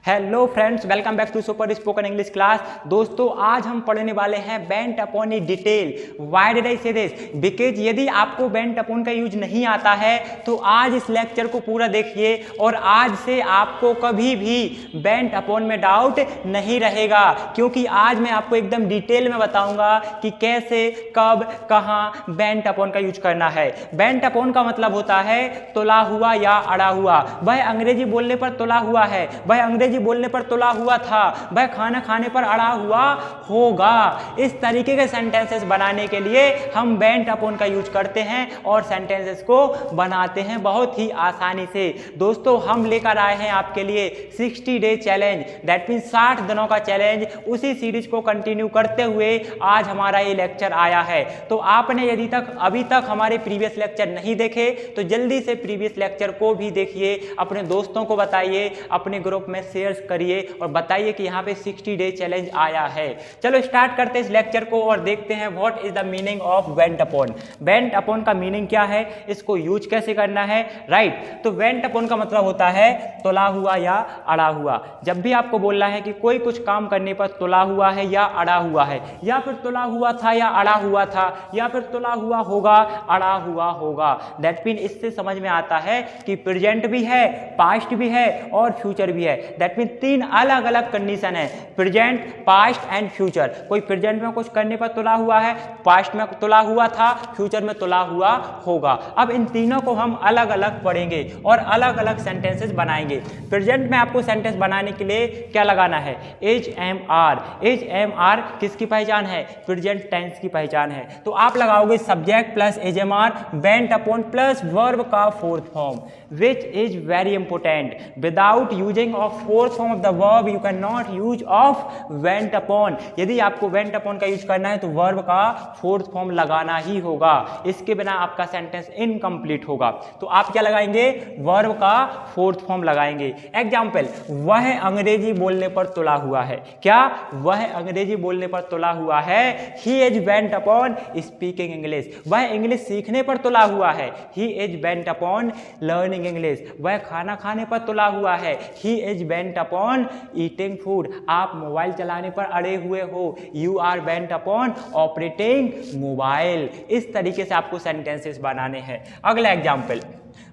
Hello friends, welcome back to super spoken English class. दोस्तों, आज हम पढ़ने वाले हैं bent upon a detail. Why did I say this? Because यदि आपको बेंट अपॉन का यूज नहीं आता है तो आज इस लेक्चर को पूरा देखिए और आज से आपको कभी भी बेंट अपॉन में डाउट नहीं रहेगा, क्योंकि आज मैं आपको एकदम डिटेल में बताऊंगा कि कैसे, कब, कहाँ बेंट अपॉन का यूज करना है। बेंट अपॉन का मतलब होता है तुला हुआ या अड़ा हुआ। वह अंग्रेजी बोलने पर तुला हुआ है, वह अंग्रेजी बोलने पर तुला हुआ था, वह खाना खाने पर अड़ा हुआ होगा। इस तरीके के सेंटेंसेस बनाने के लिए हम बेंट अपॉन का यूज करते हैं और सेंटेंसेस को बनाते हैं बहुत ही आसानी से। दोस्तों, हम लेकर आए हैं आपके लिए 60 डे चैलेंज, दैट मीन 60 दिनों का चैलेंज। उसी सीरीज को कंटिन्यू करते हुए आज हमारा ये लेक्चर आया है। तो आपने यदि अभी तक हमारे प्रीवियस लेक्चर नहीं देखे तो जल्दी से प्रीवियस लेक्चर को भी देखिए, अपने दोस्तों को बताइए, अपने ग्रुप में शेयर करिए और बताइए कि यहाँ पे 60 डे चैलेंज आया है। चलो स्टार्ट करते हैं इस लेक्चर को और देखते हैं what is the meaning of bent upon. Bent upon का मीनिंग क्या है, इसको यूज कैसे करना है, राइट। तो बेंट अपॉन का मतलब होता है तुला हुआ या अड़ा हुआ। जब भी आपको बोलना है कि कोई कुछ काम करने पर तुला हुआ है या अड़ा हुआ है, या फिर तुला हुआ था या अड़ा हुआ था, या फिर तुला हुआ होगा, अड़ा हुआ होगा, दैट मीन इससे समझ में आता है कि प्रेजेंट भी है, पास्ट भी है और फ्यूचर भी है। दैट मीन तीन अलग अलग कंडीशन है, प्रेजेंट, पास्ट एंड फ्यूचर। कोई प्रेजेंट में कुछ करने पर तुला हुआ है, पास्ट में तुला हुआ था, फ्यूचर में तुला हुआ होगा। अब इन तीनों को हम अलग अलग पढ़ेंगे और अलग अलग सेंटेंसेस बनाएंगे। प्रेजेंट में आपको सेंटेंस बनाने के लिए क्या लगाना है, H M R. H M R किसकी पहचान है, प्रेजेंट टेंस की पहचान है। तो आप लगाओगे subject plus is M are, bent upon plus verb का fourth form, which is very important. Without using of fourth form of the verb you can not use of went upon. यदि आपको went upon का use करना है तो verb का fourth form लगाना ही होगा, इसके बिना आपका सेंटेंस इनकम्प्लीट होगा। तो आप क्या लगाएंगे, वर्ब का फोर्थ फॉर्म लगाएंगे। एग्जाम्पल, वह अंग्रेजी बोलने पर तुला हुआ है। क्या, वह अंग्रेजी बोलने पर तुला हुआ है। He is bent upon speaking English. वह इंग्लिश सीखने पर तुला हुआ है। He is bent upon learning English. वह खाना खाने पर तुला हुआ है। He is bent upon eating food. आप मोबाइल चलाने पर अड़े हुए हो। You are bent upon operating mobile. इस तरीके से आपको सेंटेंसेस बनाने हैं। अगला एग्जाम्पल,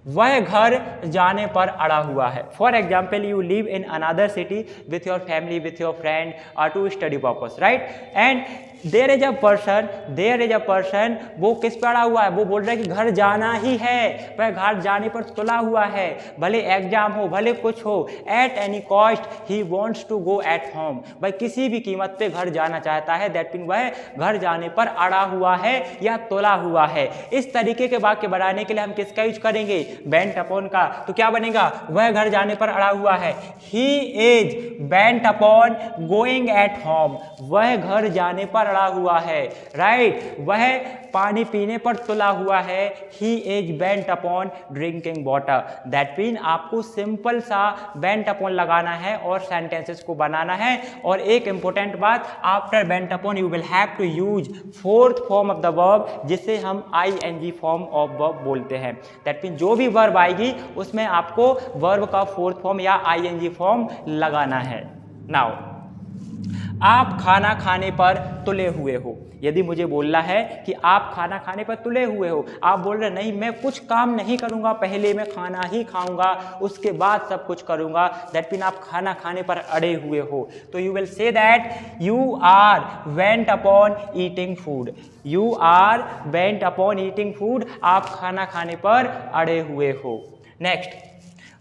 वह घर जाने पर अड़ा हुआ है। For example, you live in another city with your family, with your friend और to study purpose, right. And there is a person, वो किस पर अड़ा हुआ है, वो बोल रहा है कि घर जाना ही है। वह घर जाने पर तुला हुआ है, भले एग्जाम हो, भले कुछ हो। At any cost he wants to go at home. वह किसी भी कीमत पे घर जाना चाहता है, दैट मीन वह घर जाने पर अड़ा हुआ है या तुला हुआ है। इस तरीके के वाक्य बनाने के लिए हम किसका यूज करेंगे, बेंट अपॉन का। तो क्या बनेगा, वह घर जाने पर अड़ा हुआ है। He is bent upon going at home. वह घर जाने पर अड़ा हुआ है, राइट। वह पानी पीने पर तुला हुआ है। He is bent upon drinking water. That mean आपको सिंपल सा बेंट अपॉन लगाना है और सेंटेंसेस को बनाना है। और एक इंपॉर्टेंट बात, after bent upon you will have to use fourth form of the verb, जिसे हम आईएनजी फॉर्म ऑफ वर्ब बोलते हैं। दैट मीन जो भी वर्ब आएगी उसमें आपको वर्ब का फोर्थ फॉर्म या आईएनजी फॉर्म लगाना है। नाउ, आप खाना खाने पर तुले हुए हो। यदि मुझे बोलना है कि आप खाना खाने पर तुले हुए हो, आप बोल रहे नहीं मैं कुछ काम नहीं करूंगा, पहले मैं खाना ही खाऊंगा उसके बाद सब कुछ करूंगा, दैट मीन आप खाना खाने पर अड़े हुए हो। तो you will say that you are went upon eating food. You are went upon eating food, आप खाना खाने पर अड़े हुए हो। नेक्स्ट,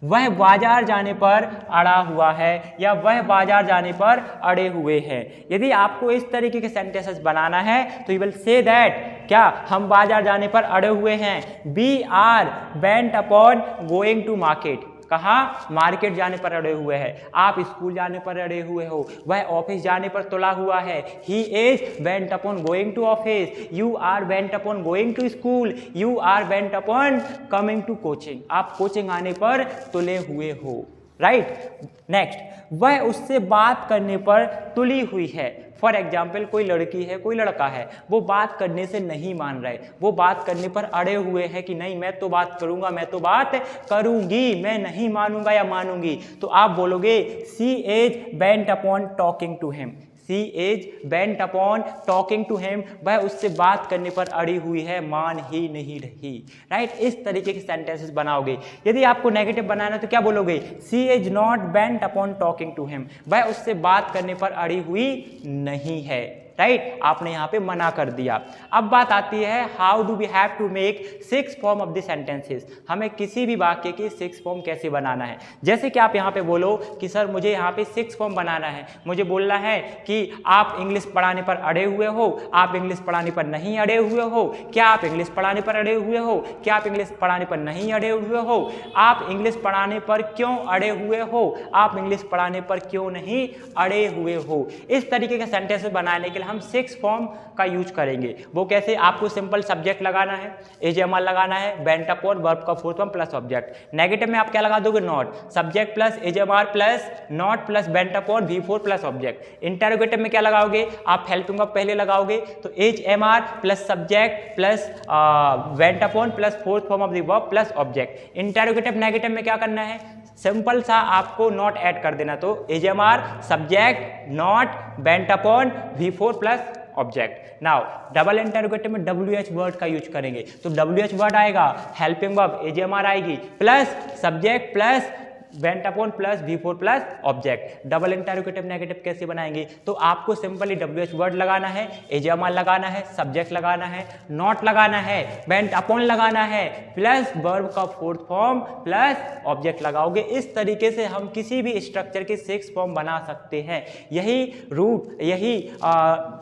वह बाजार जाने पर अड़ा हुआ है या वह बाजार जाने पर अड़े हुए हैं। यदि आपको इस तरीके के सेंटेंसेस बनाना है तो यू विल से दैट, क्या, हम बाजार जाने पर अड़े हुए हैं। We are bent upon going to market. कहाँ, मार्केट जाने पर अड़े हुए हैं। आप स्कूल जाने पर अड़े हुए हो। वह ऑफिस जाने पर तुला हुआ है। He is bent upon going to office. You are bent upon going to school. You are bent upon coming to coaching. आप कोचिंग आने पर तुले हुए हो, राइट। नेक्स्ट, वह उससे बात करने पर तुली हुई है। फॉर एग्जाम्पल, कोई लड़की है, कोई लड़का है, वो बात करने से नहीं मान रहे, वो बात करने पर अड़े हुए हैं कि नहीं मैं तो बात करूंगा, मैं तो बात करूंगी, मैं नहीं मानूंगा या मानूंगी, तो आप बोलोगे she is bent upon talking to him. She is bent upon talking to him, वह उससे बात करने पर अड़ी हुई है, मान ही नहीं रही। राइट, इस तरीके के सेंटेंसेस बनाओगे। यदि आपको नेगेटिव बनाना है तो क्या बोलोगे? She is not bent upon talking to him, वह उससे बात करने पर अड़ी हुई नहीं है। राइट, आपने यहाँ पे मना कर दिया। अब बात आती है how do we have to make 6 form of the sentences. हमें किसी भी वाक्य की 6 फॉर्म कैसे बनाना है। जैसे कि आप यहाँ पे बोलो कि सर मुझे यहाँ पे 6 फॉर्म बनाना है, मुझे बोलना है कि आप इंग्लिश पढ़ाने पर अड़े हुए हो, आप इंग्लिश पढ़ाने पर नहीं अड़े हुए हो, क्या आप इंग्लिश पढ़ाने पर अड़े हुए हो, क्या आप इंग्लिश पढ़ाने पर नहीं अड़े हुए हो, आप इंग्लिश पढ़ाने पर क्यों अड़े हुए हो, आप इंग्लिश पढ़ाने पर क्यों नहीं अड़े हुए हो। इस तरीके के सेंटेंसेस बनाने के लिए हम 6 फॉर्म का यूज करेंगे। वो कैसे? आपको सिंपल सब्जेक्ट लगाना है, एजेमर लगाना है, बेंट अपॉन वर्ब का fourth form plus object. Negative में आप क्या लगा दोगे? Not. Subject plus is am are plus not plus bent upon V4 plus object. Interrogative में क्या लगाओगे? आप हेल्पिंग वर्ब पहले लगाओगे तो is am are plus subject plus bent upon plus fourth form of the verb plus object. Interrogative negative में क्या करना है? सिंपल सा आपको नॉट ऐड कर देना, तो is am are subject not bent upon V4 plus object. Now double interrogative में WH वर्ड का यूज करेंगे, तो WH वर्ड आएगा, हेल्पिंग वर्ब एजेमर आएगी plus subject plus bent upon plus V4 plus object. Double interrogative negative कैसे बनाएंगे? तो आपको सिंपली WH वर्ड लगाना है, एजेमर लगाना है, सब्जेक्ट लगाना है, नॉट लगाना है, बेंट अपॉन लगाना है, प्लस वर्ब का फोर्थ फॉर्म प्लस ऑब्जेक्ट लगाओगे। इस तरीके से हम किसी भी स्ट्रक्चर के 6 फॉर्म बना सकते हैं। यही रूट,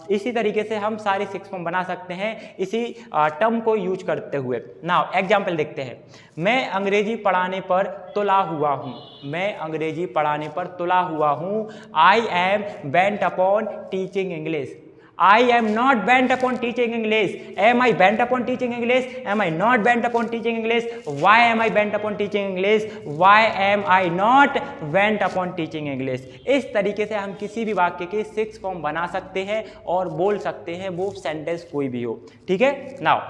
इसी तरीके से हम सारे 6 फॉर्म बना सकते हैं इसी टर्म को यूज करते हुए। नाउ एग्जाम्पल देखते हैं। मैं अंग्रेजी पढ़ाने पर तुला हुआ हूँ, मैं अंग्रेजी पढ़ाने पर तुला हुआ हूँ। I am bent upon teaching English. I am not bent upon teaching English. Am I bent upon teaching English? Am I not bent upon teaching English? Why am I bent upon teaching English? Why am I not bent upon teaching English? इस तरीके से हम किसी भी वाक्य के 6 form बना सकते हैं और बोल सकते हैं, वो सेंटेंस कोई भी हो। ठीक है। नाउ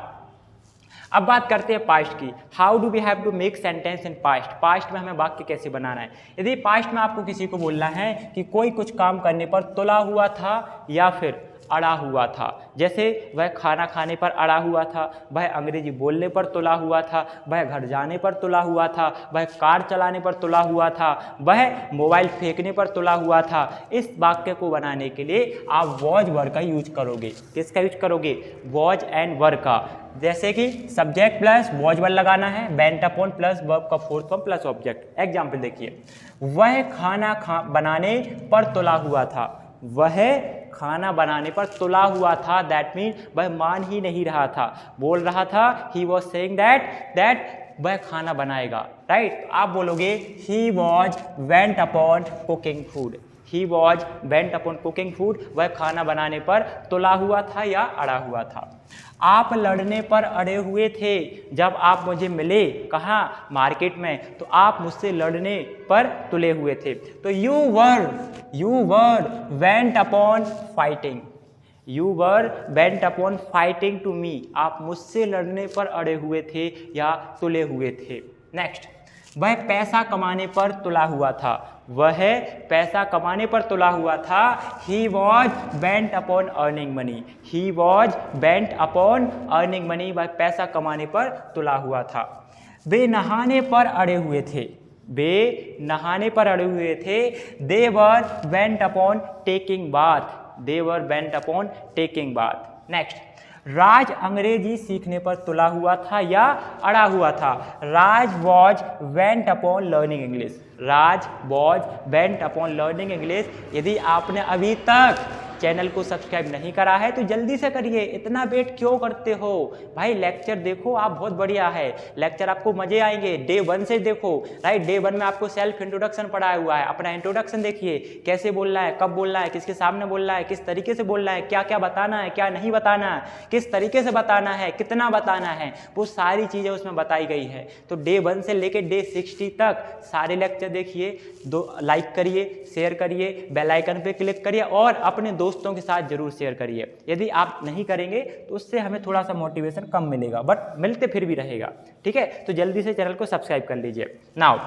अब बात करते हैं पास्ट की। How do we have to make sentence in past. Past में हमें वाक्य कैसे बनाना है। यदि पास्ट में आपको किसी को बोलना है कि कोई कुछ काम करने पर तुला हुआ था या फिर अड़ा हुआ था, जैसे वह खाना खाने पर अड़ा हुआ था, वह अंग्रेजी बोलने पर तुला हुआ था, वह घर जाने पर तुला हुआ था, वह कार चलाने पर तुला हुआ था, वह मोबाइल फेंकने पर तुला हुआ था। इस वाक्य को बनाने के लिए आप वॉज वर्ड का यूज करोगे। किसका यूज करोगे? वॉज एंड वर्ड का। जैसे कि सब्जेक्ट प्लस वॉज वर्ड लगाना है, बेंट अपॉन प्लस वर्ब का fourth form plus object. Example देखिए, वह खाना बनाने पर तुला हुआ था, वह खाना बनाने पर तुला हुआ था, दैट मीन वह मान ही नहीं रहा था, बोल रहा था, ही वॉज सेइंग दैट वह खाना बनाएगा। राइट, आप बोलोगे he was bent upon cooking food. He was bent upon cooking food, वह खाना बनाने पर तुला हुआ था या अड़ा हुआ था। आप लड़ने पर अड़े हुए थे, जब आप मुझे मिले, कहाँ? मार्केट में, तो आप मुझसे लड़ने पर तुले हुए थे। तो you were went upon fighting, you were bent upon fighting to me, आप मुझसे लड़ने पर अड़े हुए थे या तुले हुए थे। नेक्स्ट, वह पैसा कमाने पर तुला हुआ था, वह पैसा कमाने पर तुला हुआ था। He was bent upon earning money, he was bent upon earning money, वह पैसा कमाने पर तुला हुआ था। वे नहाने पर अड़े हुए थे, वे नहाने पर अड़े हुए थे। They were bent upon taking bath, they were bent upon taking bath. Next, Raj अंग्रेजी सीखने पर तुला हुआ था या अड़ा हुआ था। Raj was bent upon learning English, Raj was bent upon learning English. यदि आपने अभी तक चैनल को सब्सक्राइब नहीं करा है तो जल्दी से करिए, इतना वेट क्यों करते हो भाई। लेक्चर देखो आप, बहुत बढ़िया है लेक्चर, आपको मजे आएंगे। डे 1 से देखो, राइट। डे 1 में आपको सेल्फ इंट्रोडक्शन पढ़ाया हुआ है, अपना इंट्रोडक्शन देखिए, कैसे बोलना है, कब बोलना है, किसके सामने बोलना है, किस तरीके से बोलना है, क्या क्या बताना है, क्या नहीं बताना है, किस तरीके से बताना है, कितना बताना है, वो सारी चीजें उसमें बताई गई है। तो डे 1 से लेके डे 60 तक सारे लेक्चर देखिए, लाइक करिए, शेयर करिए, बेल आइकन पे क्लिक करिए और अपने दोस्तों के साथ जरूर शेयर करिए। यदि आप नहीं करेंगे तो उससे हमें थोड़ा सा मोटिवेशन कम मिलेगा, बट मिलते फिर भी रहेगा, ठीक है। तो जल्दी से चैनल को सब्सक्राइब कर लीजिए। नाउ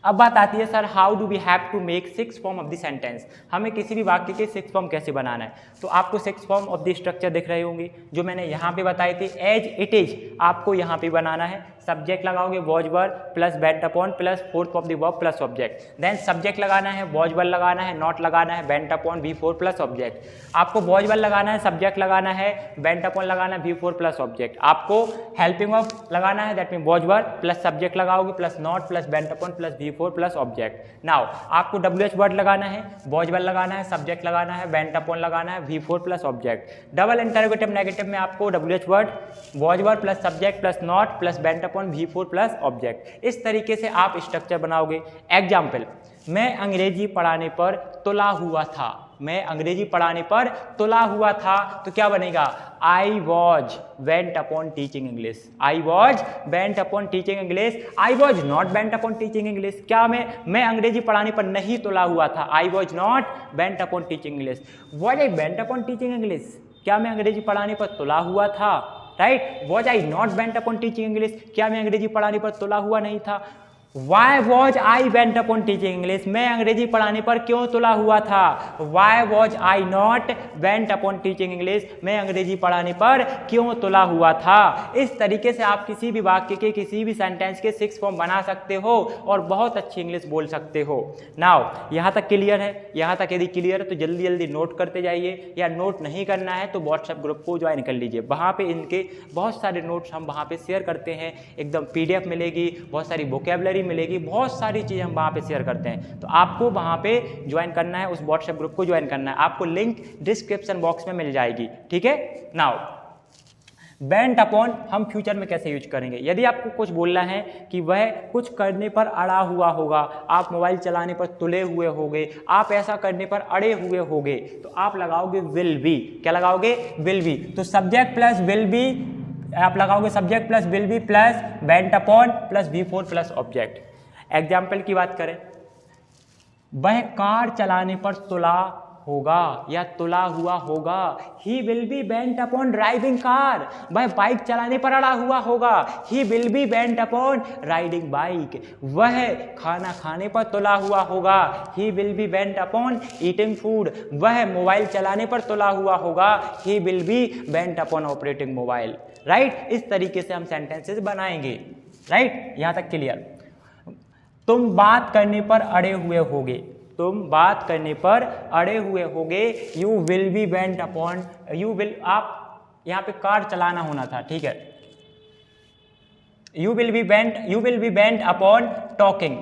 अब बात आती है sir, how do we have to make 6 form of the sentence. हमें किसी भी वाक्य के 6 फॉर्म कैसे बनाना है। तो आपको 6 फॉर्म ऑफ द स्ट्रक्चर दिख रहे होंगे जो मैंने यहाँ पे बताई थी। एज इट इज आपको यहाँ पे बनाना है। सब्जेक्ट लगाओगे was verb plus bent upon plus fourth of the verb plus object. Then subject लगाना है, वॉज वर्ब लगाना है, नॉट लगाना है, bent upon V4 plus object. आपको वॉज वर्ब लगाना है, सब्जेक्ट लगाना है, बेंट अपॉन लगाना है, V4 प्लस ऑब्जेक्ट। आपको हेल्पिंग वर्ब लगाना है, that mean was verb plus subject लगाओगे plus not plus bent upon plus V4 plus object. Now आपको WH वर्ड लगाना है, वॉज वर्ब लगाना है, सब्जेक्ट लगाना है, बेंट अपॉन लगाना है, V4 plus object. Double interrogative negative में आपको WH word, was verb plus subject plus not plus bent upon V4 plus object. इस तरीके से आप स्ट्रक्चर बनाओगे। एग्जाम्पल, मैं अंग्रेजी पढ़ाने पर तुला हुआ था। मैं अंग्रेजी पढ़ाने पर तुला हुआ था तो क्या बनेगा, I was bent upon teaching English. I was bent upon teaching English. I was not bent upon teaching English. क्या मैं अंग्रेजी पढ़ाने पर नहीं तुला हुआ था। I was not bent upon teaching English. Was I bent upon teaching English. क्या मैं अंग्रेजी पढ़ाने पर तुला हुआ था, right. Was I not bent upon teaching English. क्या मैं अंग्रेजी पढ़ाने पर तुला हुआ नहीं था। Why was I bent upon teaching English? मैं अंग्रेजी पढ़ाने पर क्यों तुला हुआ था। Why was I not bent upon teaching English? मैं अंग्रेजी पढ़ाने पर क्यों तुला हुआ था। इस तरीके से आप किसी भी वाक्य के, किसी भी सेंटेंस के 6 फॉर्म बना सकते हो और बहुत अच्छी इंग्लिश बोल सकते हो। नाउ यहाँ तक क्लियर है। यहाँ तक यदि क्लियर है तो जल्दी जल्दी नोट करते जाइए, या नोट नहीं करना है तो व्हाट्सएप ग्रुप को ज्वाइन कर लीजिए। वहाँ पे इनके बहुत सारे नोट्स हम वहाँ पे शेयर करते हैं। एकदम PDF मिलेगी, बहुत सारी वोकेबलरी मिलेगी, बहुत सारी चीज़ें हम वहाँ पे शेयर करते हैं। तो आपको वहाँ पे ज्वाइन करना है, उस व्हाट्सएप ग्रुप को ज्वाइन करना है। आपको लिंक डिस्क्रिप्शन बॉक्स में मिल जाएगी, ठीक है। नाउ बेंट अपॉन हम फ्यूचर में कैसे यूज करेंगे। यदि आपको कुछ बोलना है कि वह कुछ करने पर अड़ा हुआ होगा, आप मोबाइल चलाने पर तुले हुए होगे, आप ऐसा करने पर अड़े हुए होगे, तो आप लगाओगे विल बी। क्या लगाओगे, विल बी। तो सब्जेक्ट प्लस विल बी आप लगाओगे, subject plus will be plus bent upon plus V4 plus object. Example की बात करें, वह कार चलाने पर तुला होगा या तुला हुआ होगा। ही will be bent upon driving car. वह बाइक चलाने पर अड़ा हुआ होगा। ही will be bent upon riding bike. वह खाना खाने पर तुला हुआ होगा। ही will be bent upon eating food. वह मोबाइल चलाने पर तुला हुआ होगा। ही will be bent upon operating mobile, right. इस तरीके से हम सेंटेंसेस बनाएंगे, राइट। यहाँ तक क्लियर। तुम बात करने पर अड़े हुए होगे। तुम बात करने पर अड़े हुए होगे। You will be bent upon, you will, आप यहाँ पे कार चलाना होना था, ठीक है। You will be bent upon talking.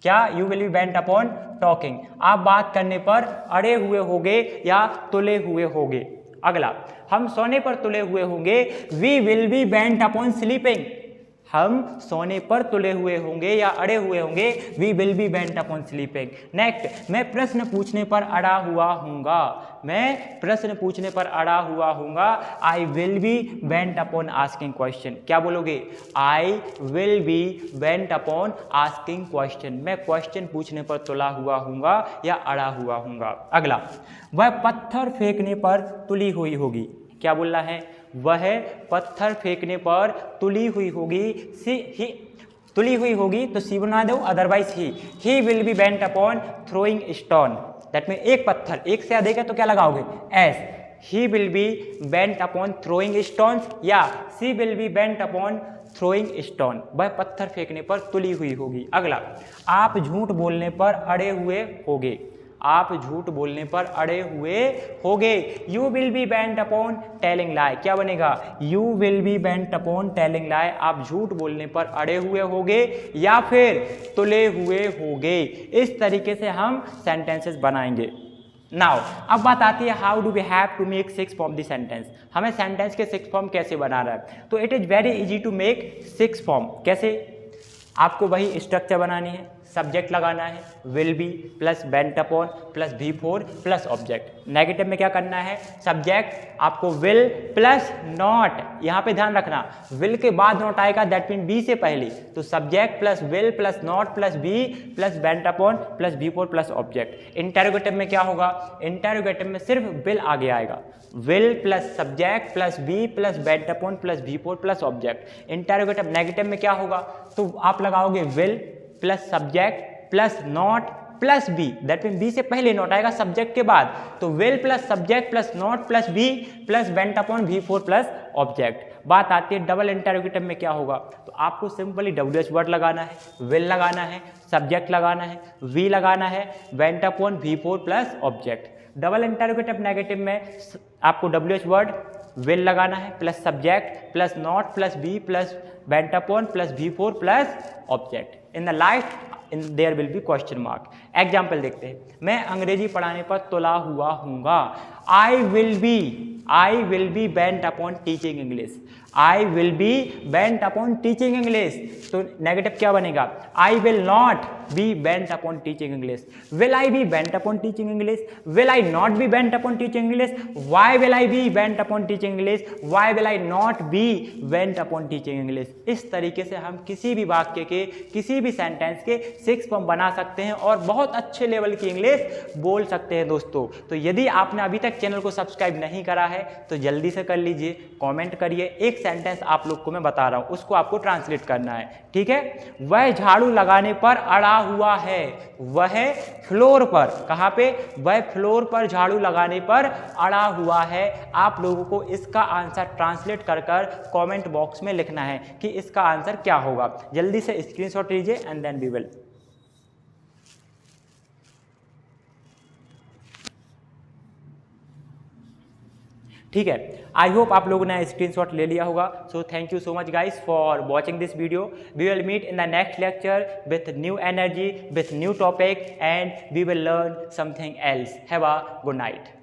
क्या, you will be bent upon talking. आप बात करने पर अड़े हुए होगे या तुले हुए होगे। अगला, हम सोने पर तुले हुए होंगे। We will be bent upon sleeping. हम सोने पर तुले हुए होंगे या अड़े हुए होंगे। We will be bent upon sleeping. Next, मैं प्रश्न पूछने पर अड़ा हुआ हूँगा। मैं प्रश्न पूछने पर अड़ा हुआ हूँगा। I will be bent upon asking question. क्या बोलोगे, I will be bent upon asking question. मैं क्वेश्चन पूछने पर तुला हुआ हूँगा या अड़ा हुआ हूँगा। अगला, वह पत्थर फेंकने पर तुली हुई होगी। क्या बोलना है, वह पत्थर फेंकने पर तुली हुई होगी। तुली हुई होगी तो सी बना दो, otherwise he will be bent upon throwing stone. That mean एक पत्थर, एक से अधिक है तो क्या लगाओगे, S. He will be bent upon throwing stones या she will be bent upon throwing stone. वह पत्थर फेंकने पर तुली हुई होगी। अगला, आप झूठ बोलने पर अड़े हुए होगे। आप झूठ बोलने पर अड़े हुए होगे। You will be bent upon telling लाई। क्या बनेगा, you will be bent upon telling लाई। आप झूठ बोलने पर अड़े हुए होगे या फिर तुले हुए होगे। इस तरीके से हम सेंटेंसेस बनाएंगे। नाउ अब बात आती है how do we have to make 6 form the sentence. हमें सेंटेंस के 6 फॉर्म कैसे बनाना है, तो it is very easy to make 6 form. कैसे, आपको वही स्ट्रक्चर बनानी है, सब्जेक्ट लगाना है will be plus bent upon plus V4 plus object. Negative में क्या करना है, सब्जेक्ट आपको विल प्लस नॉट, यहाँ पे ध्यान रखना विल के बाद नॉट आएगा, दैट मीन बी से पहले, तो subject plus will plus not plus be plus bent upon plus V4 plus object. Interrogative में क्या होगा, इंटेरोगेटिव में सिर्फ विल आगे आएगा, will plus subject plus be plus bent upon plus V4 plus object. Interrogative negative में क्या होगा, तो आप लगाओगे will plus subject plus not plus be, that mean be से पहले नॉट आएगा सब्जेक्ट के बाद, तो will plus subject plus not plus be plus bent upon V4 plus object. बात आती है डबल इंटेरोगेटिव में क्या होगा, तो आपको सिंपली WH वर्ड लगाना है, विल लगाना है, सब्जेक्ट लगाना है, वी लगाना है, bent upon V4 plus object. Double interrogative negative में आपको WH वर्ड विल लगाना है plus subject plus not plus be plus bent upon plus V4 plus object. In the last there will be question mark. Example देखते हैं, मैं अंग्रेजी पढ़ाने पर तुला हुआ हूँगा। I will be bent upon teaching English, I will be bent upon teaching English, तो नेगेटिव क्या बनेगा, I will not be bent upon teaching English. Will I be bent upon teaching English, will I not be bent upon teaching English, why will I be bent upon teaching English, why will I not be bent upon teaching English. इस तरीके से हम किसी भी वाक्य के, किसी भी सेंटेंस के 6 फॉर्म बना सकते हैं और बहुत अच्छे लेवल की इंग्लिश बोल सकते हैं दोस्तों। तो यदि आपने अभी तक चैनल को सब्सक्राइब नहीं करा है तो जल्दी से कर लीजिए, कमेंट करिए, एक सेंटेंस आप लोग को मैं बता रहा हूं उसको आपको ट्रांसलेट करना है, ठीक है। वह झाड़ू लगाने पर अड़ा हुआ है, वह फ्लोर पर, कहां पे, वह फ्लोर पर झाड़ू लगाने पर अड़ा हुआ है। आप लोगों को इसका आंसर ट्रांसलेट कर कमेंट बॉक्स में लिखना है कि इसका आंसर क्या होगा। जल्दी से स्क्रीनशॉट लीजिए एंड देन वी विल। ठीक है, आई होप आप लोगों ने स्क्रीनशॉट ले लिया होगा। So thank you so much guys for watching this video. We will meet in the next lecture with new energy, with new topic, and we will learn something else. Have a good night.